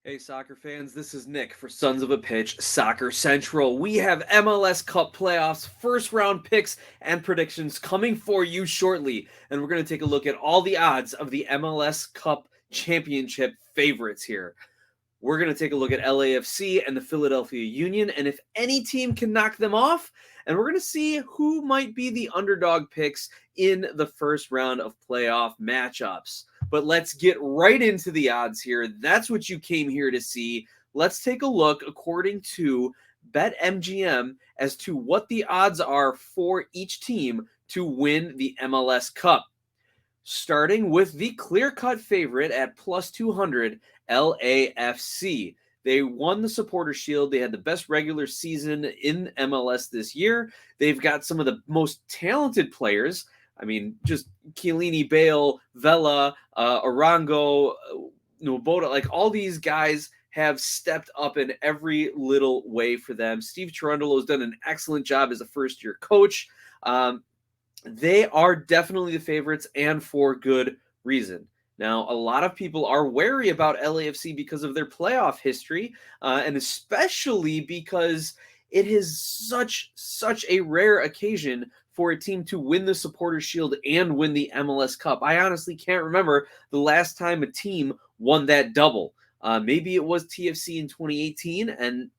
Hey, soccer fans, this is Nick for Sons of a Pitch Soccer Central. We have MLS Cup Playoffs, first round picks, and predictions coming for you shortly. And we're going to take a look at all the odds of the MLS Cup Championship favorites here. We're going to take a look at LAFC and the Philadelphia Union, and if any team can knock them off. And we're going to see who might be the underdog picks in the first round of playoff matchups. But let's get right into the odds here. That's what you came here to see. Let's take a look according to BetMGM as to what the odds are for each team to win the MLS Cup. Starting with the clear-cut favorite at plus 200, LAFC. They won the Supporter Shield. They had the best regular season in MLS this year. They've got some of the most talented players. I mean, just Chiellini, Bale, Vela, Arango, Nwoboda, like all these guys have stepped up in every little way for them. Steve Cherundolo has done an excellent job as a first-year coach. They are definitely the favorites, and for good reason. Now, a lot of people are wary about LAFC because of their playoff history, and especially because it is such a rare occasion for a team to win the Supporters Shield and win the MLS Cup. I honestly can't remember the last time a team won that double. Maybe it was TFC in 2018, and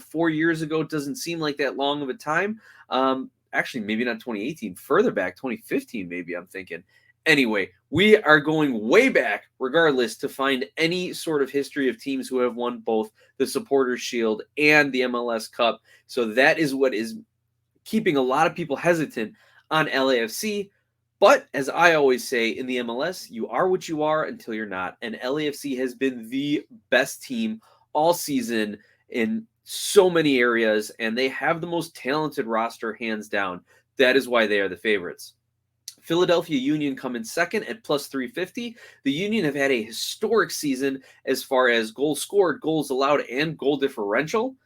4 years ago doesn't seem like that long of a time. Actually, maybe not 2018, further back, 2015 maybe, I'm thinking. Anyway, we are going way back, regardless, to find any sort of history of teams who have won both the Supporters Shield and the MLS Cup. So that is what is keeping a lot of people hesitant on LAFC. But as I always say in the MLS, you are what you are until you're not. And LAFC has been the best team all season in so many areas, and they have the most talented roster hands down. That is why they are the favorites. Philadelphia Union come in second at plus 350. The Union have had a historic season as far as goals scored, goals allowed, and goal differential.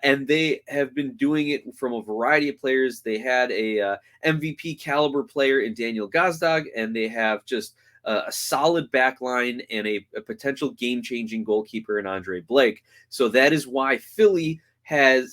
And they have been doing it from a variety of players. They had a MVP caliber player in Daniel Gazdag, and they have just a solid back line and a potential game-changing goalkeeper in Andre Blake. So that is why Philly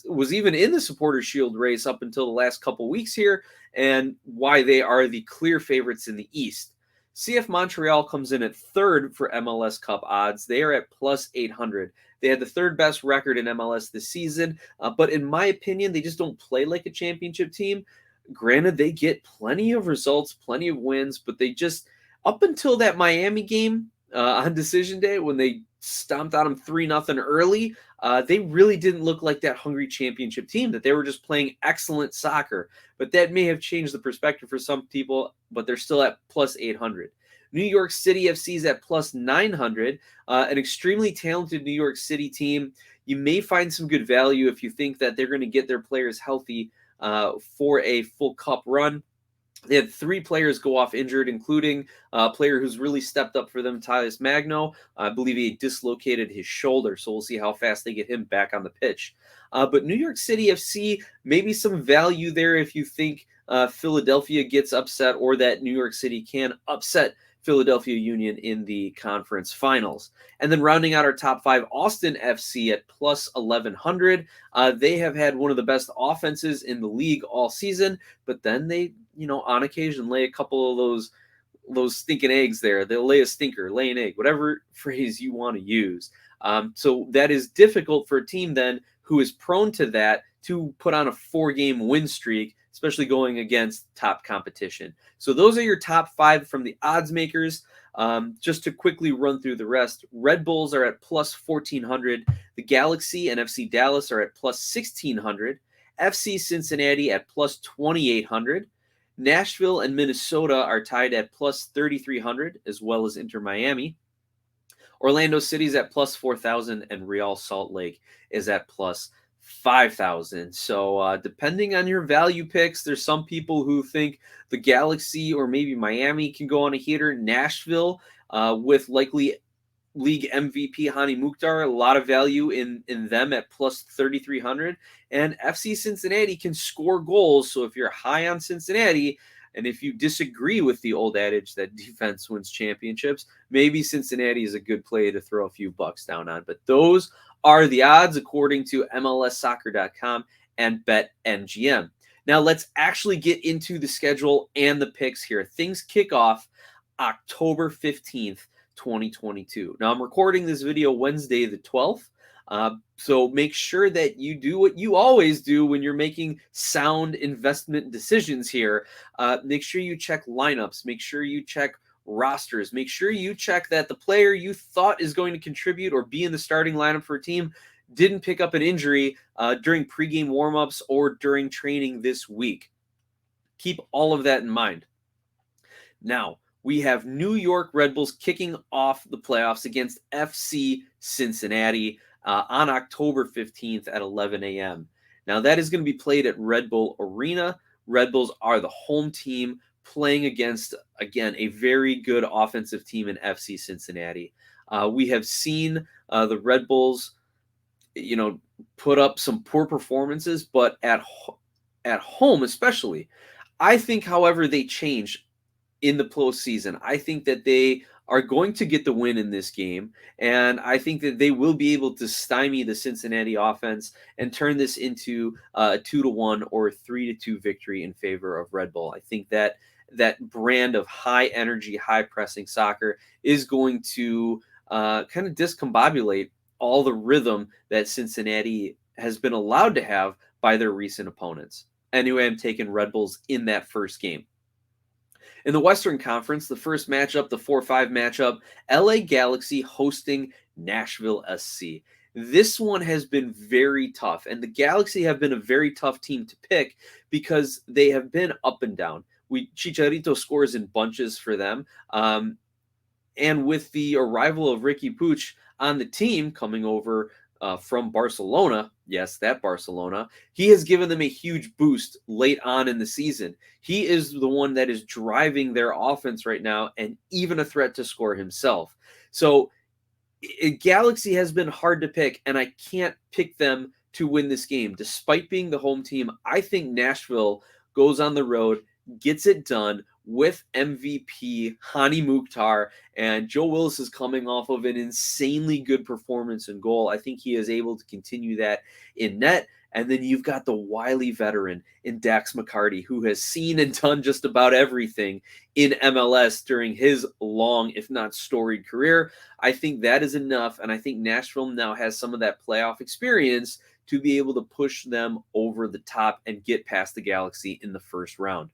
was even in the Supporters Shield race up until the last couple weeks here, and why they are the clear favorites in the East. CF Montreal comes in at third for MLS Cup odds. They are at plus 800. They had the third best record in MLS this season, but in my opinion, they just don't play like a championship team. Granted, they get plenty of results, plenty of wins, but they just, up until that Miami game on decision day when they stomped on them 3-0 early, they really didn't look like that hungry championship team, that they were just playing excellent soccer. But that may have changed the perspective for some people, but they're still at plus 800. New York City FC is at plus 900, an extremely talented New York City team. You may find some good value if you think that they're going to get their players healthy for a full cup run. They had 3 players go off injured, including a player who's really stepped up for them, Tyus Magno. I believe he dislocated his shoulder, so we'll see how fast they get him back on the pitch. But New York City FC, maybe some value there if you think Philadelphia gets upset, or that New York City can upset Philadelphia Union in the conference finals. And then rounding out our top 5, Austin FC at plus 1100. They have had one of the best offenses in the league all season, but then they, on occasion lay a couple of those stinking eggs there. They'll lay a stinker, lay an egg, whatever phrase you want to use. So that is difficult for a team then who is prone to that to put on a 4-game win streak, especially going against top competition. So those are your top 5 from the odds makers. Just to quickly run through the rest, Red Bulls are at plus 1,400. The Galaxy and FC Dallas are at plus 1,600. FC Cincinnati at plus 2,800. Nashville and Minnesota are tied at plus 3,300, as well as Inter Miami. Orlando City's at plus 4,000, and Real Salt Lake is at plus 5,000. So depending on your value picks, there's some people who think the Galaxy or maybe Miami can go on a heater. Nashville with likely league MVP Hani Mukhtar, a lot of value in them at plus 3,300. And FC Cincinnati can score goals. So if you're high on Cincinnati, And if you disagree with the old adage that defense wins championships, maybe Cincinnati is a good play to throw a few bucks down on. But those are the odds according to MLSsoccer.com and BetMGM. Now let's actually get into the schedule and the picks here. Things kick off October 15th, 2022. Now I'm recording this video Wednesday the 12th. So make sure that you do what you always do when you're making sound investment decisions here. Make sure you check lineups. Make sure you check rosters. Make sure you check that the player you thought is going to contribute or be in the starting lineup for a team didn't pick up an injury during pregame warmups or during training this week. Keep all of that in mind. Now, we have New York Red Bulls kicking off the playoffs against FC Cincinnati on October 15th at 11 a.m. Now, that is going to be played at Red Bull Arena. Red Bulls are the home team playing against, again, a very good offensive team in FC Cincinnati. We have seen the Red Bulls, put up some poor performances, but at home especially. I think, however, they change in the postseason. I think that they are going to get the win in this game, and I think that they will be able to stymie the Cincinnati offense and turn this into a 2-1 or 3-2 victory in favor of Red Bull. I think that brand of high energy, high pressing soccer is going to kind of discombobulate all the rhythm that Cincinnati has been allowed to have by their recent opponents. Anyway, I'm taking Red Bulls in that first game. In the Western Conference, the first matchup, the 4-5 matchup, LA Galaxy hosting Nashville SC. This one has been very tough, and the Galaxy have been a very tough team to pick because they have been up and down. Chicharito scores in bunches for them, and with the arrival of Ricky Puig on the team coming over from Barcelona, yes, that Barcelona, he has given them a huge boost late on in the season. He is the one that is driving their offense right now and even a threat to score himself. So Galaxy has been hard to pick, and I can't pick them to win this game. Despite being the home team, I think Nashville goes on the road, gets it done with MVP Hani Mukhtar, and Joe Willis is coming off of an insanely good performance in goal. I think he is able to continue that in net. And then you've got the wily veteran in Dax McCarty, who has seen and done just about everything in MLS during his long, if not storied career. I think that is enough, and I think Nashville now has some of that playoff experience to be able to push them over the top and get past the Galaxy in the first round.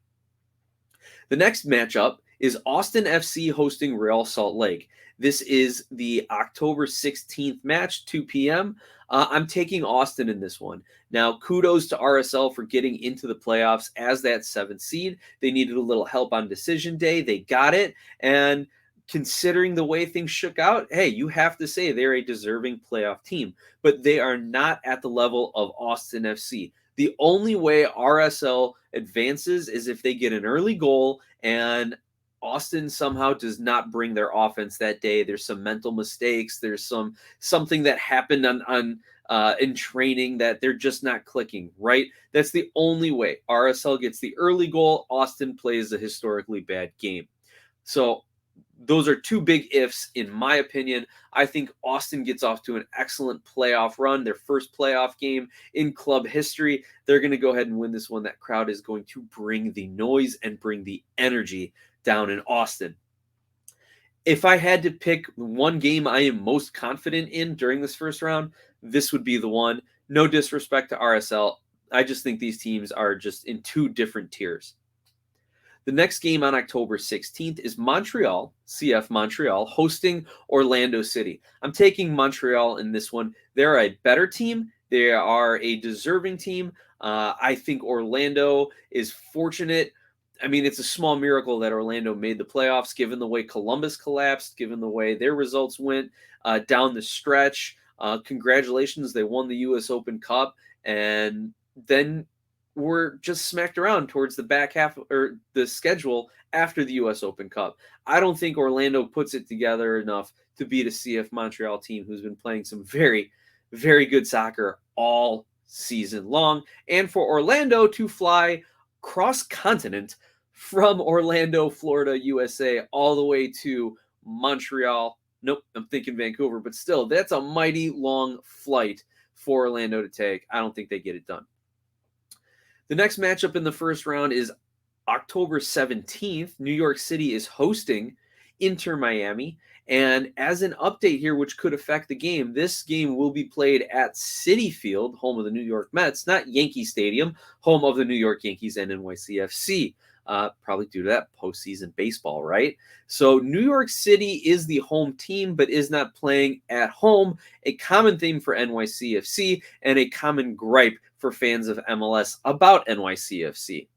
The next matchup is Austin FC hosting Real Salt Lake. This is the October 16th match, 2 p.m. I'm taking Austin in this one. Now, kudos to RSL for getting into the playoffs as that 7th seed. They needed a little help on decision day. They got it. And considering the way things shook out, hey, you have to say they're a deserving playoff team. But they are not at the level of Austin FC. The only way RSL advances is if they get an early goal and Austin somehow does not bring their offense that day. There's some mental mistakes. There's something that happened in training that they're just not clicking, right? That's the only way. RSL gets the early goal. Austin plays a historically bad game. So those are two big ifs, in my opinion. I think Austin gets off to an excellent playoff run, their first playoff game in club history. They're going to go ahead and win this one. That crowd is going to bring the noise and bring the energy down in Austin. If I had to pick one game I am most confident in during this first round, this would be the one. No disrespect to RSL. I just think these teams are just in two different tiers. The next game on October 16th is Montreal, CF Montreal, hosting Orlando City. I'm taking Montreal in this one. They're a better team. They are a deserving team. I think Orlando is fortunate. I mean, it's a small miracle that Orlando made the playoffs, given the way Columbus collapsed, given the way their results went down the stretch. Congratulations, they won the U.S. Open Cup, and then were just smacked around towards the back half or the schedule after the U.S. Open Cup. I don't think Orlando puts it together enough to beat a CF Montreal team who's been playing some very, very good soccer all season long. And for Orlando to fly cross-continent from Orlando, Florida, USA, all the way to Montreal. Nope, I'm thinking Vancouver, but still, that's a mighty long flight for Orlando to take. I don't think they get it done. The next matchup in the first round is October 17th. New York City is hosting Inter Miami. And as an update here, which could affect the game, this game will be played at Citi Field, home of the New York Mets, not Yankee Stadium, home of the New York Yankees and NYCFC. Probably due to that postseason baseball, right? So New York City is the home team, but is not playing at home, a common theme for NYCFC and a common gripe for fans of MLS about NYCFC.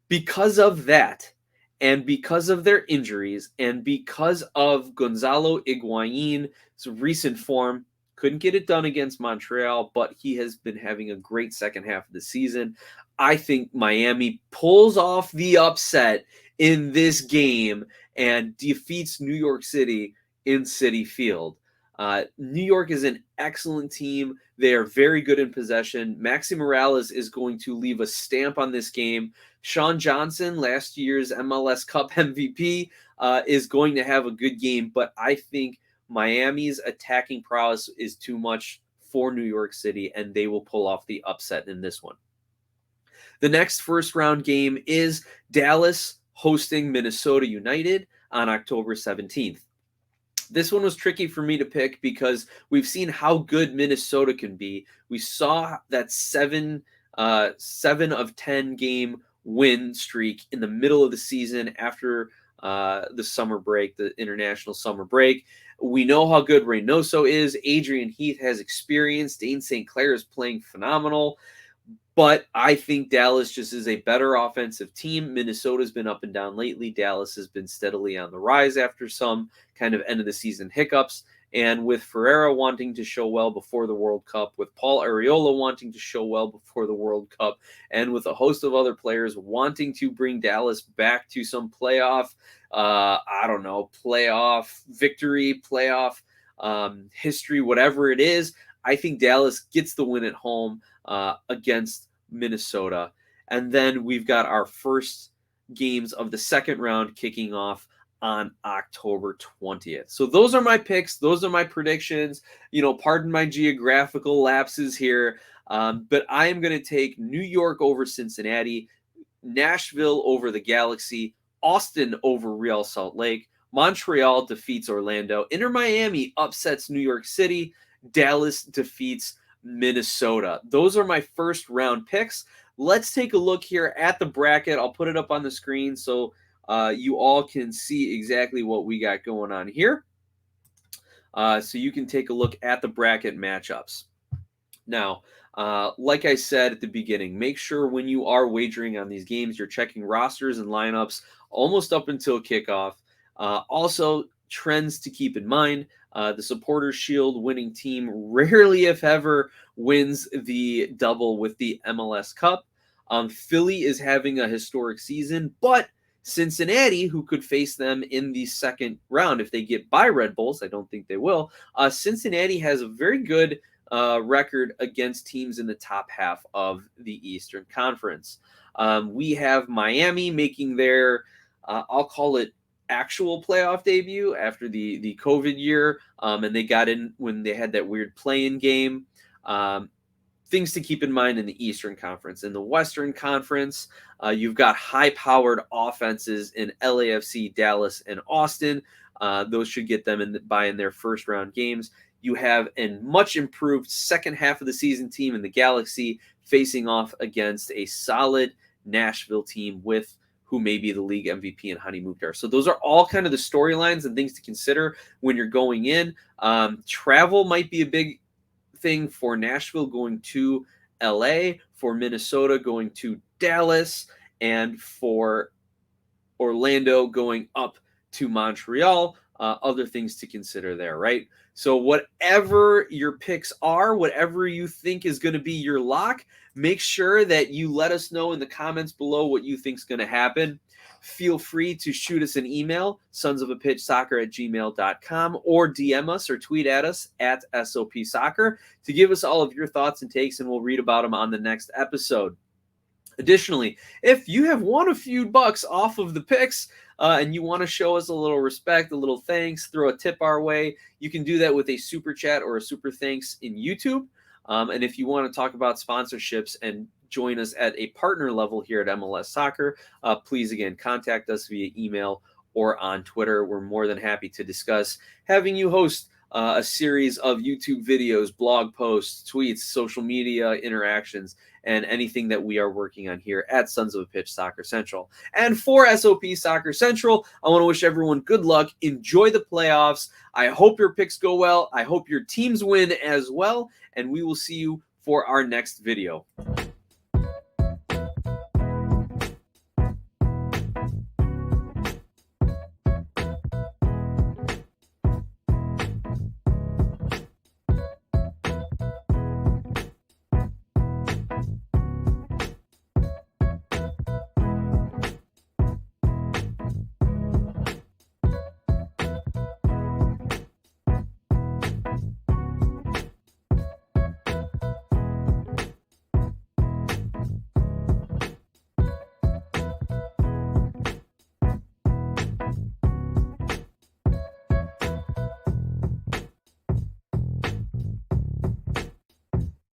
Because of that, and because of their injuries, and because of Gonzalo Higuain's recent form, couldn't get it done against Montreal, but he has been having a great second half of the season. I think Miami pulls off the upset in this game and defeats New York City in Citi Field. New York is an excellent team. They are very good in possession. Maxi Morales is going to leave a stamp on this game. Sean Johnson, last year's MLS Cup MVP, is going to have a good game, but I think Miami's attacking prowess is too much for New York City, and they will pull off the upset in this one. The next first round game is Dallas hosting Minnesota United on October 17th. This one was tricky for me to pick because we've seen how good Minnesota can be. We saw that 7 of 10 game win streak in the middle of the season after the summer break, the international summer break. We know how good Reynoso is. Adrian Heath has experience. Dane St. Clair is playing phenomenal. But I think Dallas just is a better offensive team. Minnesota's been up and down lately. Dallas has been steadily on the rise after some kind of end-of-the-season hiccups. And with Ferreira wanting to show well before the World Cup, with Paul Arriola wanting to show well before the World Cup, and with a host of other players wanting to bring Dallas back to some playoff, playoff victory, playoff history, whatever it is, I think Dallas gets the win at home against Minnesota. And then we've got our first games of the second round kicking off on October 20th. So those are my picks. Those are my predictions. Pardon my geographical lapses here, but I am going to take New York over Cincinnati, Nashville over the Galaxy, Austin over Real Salt Lake, Montreal defeats Orlando, Inter Miami upsets New York City, Dallas defeats Minnesota. Those are my first round picks. Let's take a look here at the bracket. I'll put it up on the screen so you all can see exactly what we got going on here. So you can take a look at the bracket matchups. Now, like I said at the beginning, make sure when you are wagering on these games, you're checking rosters and lineups almost up until kickoff. Also, trends to keep in mind. The Supporters Shield winning team rarely, if ever, wins the double with the MLS Cup. Philly is having a historic season, but Cincinnati, who could face them in the second round if they get by Red Bulls, I don't think they will. Cincinnati has a very good record against teams in the top half of the Eastern Conference. We have Miami making their, I'll call it, actual playoff debut after the COVID year, and they got in when they had that weird play-in game. Things to keep in mind in the Eastern Conference. In the Western Conference, you've got high-powered offenses in LAFC, Dallas, and Austin. Those should get them in their first-round games. You have a much improved second half of the season team in the Galaxy facing off against a solid Nashville team with who may be the league MVP and Hani Mukhtar. So those are all kind of the storylines and things to consider when you're going in. Travel might be a big thing for Nashville going to LA, for Minnesota going to Dallas, and for Orlando going up to Montreal. Other things to consider there, right? So whatever your picks are, whatever you think is going to be your lock, make sure that you let us know in the comments below what you think is going to happen. Feel free to shoot us an email, sonsofapitchsoccer@gmail.com, or DM us or tweet at us at SOP Soccer to give us all of your thoughts and takes, and we'll read about them on the next episode. Additionally, if you have won a few bucks off of the picks and you want to show us a little respect, a little thanks, throw a tip our way, you can do that with a super chat or a super thanks in YouTube. And if you want to talk about sponsorships and join us at a partner level here at MLS Soccer, please again contact us via email or on Twitter. We're more than happy to discuss having you host a series of YouTube videos, blog posts, tweets, social media interactions, and anything that we are working on here at Sons of a Pitch Soccer Central. And for SOP Soccer Central, I want to wish everyone good luck. Enjoy the playoffs. I hope your picks go well. I hope your teams win as well. And we will see you for our next video.